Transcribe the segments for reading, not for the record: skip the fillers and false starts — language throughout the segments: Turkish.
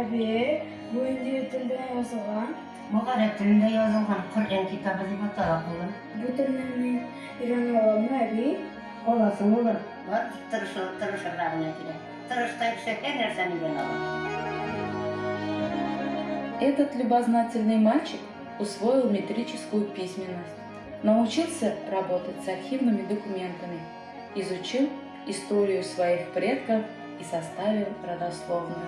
Abi, bu İngiliz tilden yazılgan. Muharrem tilinde yazılgan Kur'an kitabı deb atalak oğlum. Bu tilini öğrenip olamı abi? Olasın oğlum. Var tırışırlarına kire. Tırışta yüksek her nerseni ben alalım. Этот любознательный мальчик усвоил метрическую письменность, научился работать с архивными документами, изучил историю своих предков и составил родословную.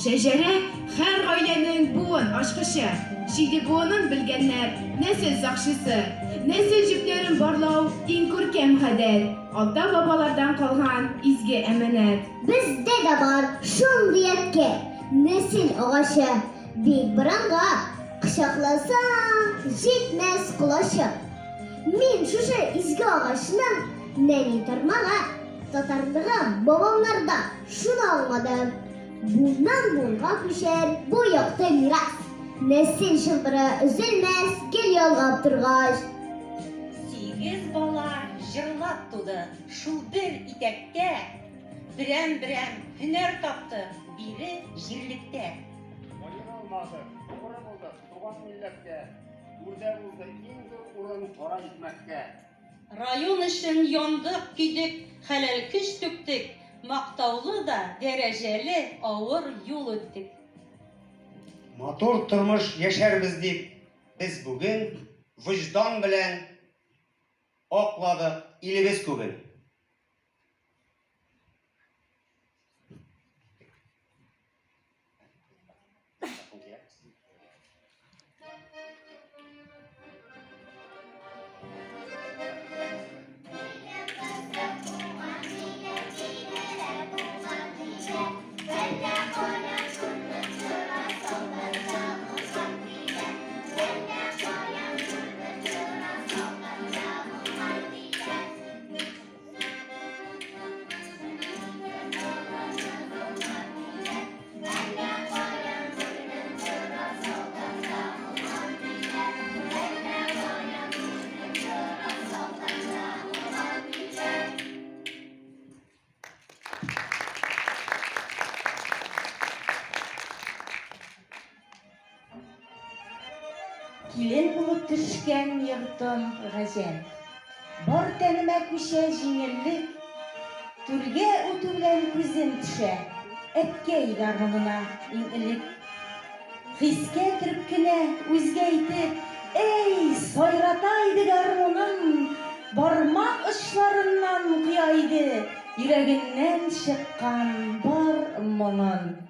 Şecere her ailenin buğun aşkışı. Şimdi buğunun bilgenler, nesil sakşısı, nesil jiplerin barlav, inkur kemhadet, ata babalardan kalgan izgi emanet. Bizde de var şundayet ki nesil ağaçı bir branga kışaklasa jetmez kulaşı. Min şuşa izgi ağaçının neni tırmağa tatarlığım babamlarda şunu almadım. Bundan bunga düşer bu yokta miras. Nesil şıldırı üzülmez gel yolgap turgaç. Sekiz bala jırlap tudı şul bir itekte. Birem hüner taptı biri jirlikte. Oyun olmadı, doğru buldu, doğan millette. Burada buldu, en zor urun tora gitmekte. Rayon için yandık gidik, helal küç tüktük. Maktavlı da dereceli ağır yol öttük. Motor turmuş yaşarmız deyip biz bugün vicdan bilen okladık ilimiz bugün. Kilin bulup düşken yırtın gajen. Bar tenime kuşe jingillik. Türge utulen küzüm düşe. Etkey garmonuna ingilik. Hiske kirpkine üzgeytip. Ey sayrataydı garmonun. Barmak ışlarından kıyaydı. Yüreğinden çıkan bar monun.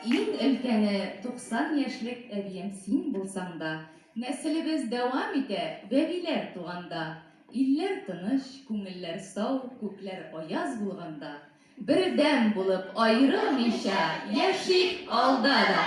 иң өлкәне 90 яшьлек әбием син булсаң да, нәселебез дәвам итә вәгиләр туганда, илләр тыныч, күңелләр сау, күкләр аяз булганда, бердәм булып аерылмыйча яшик алда да.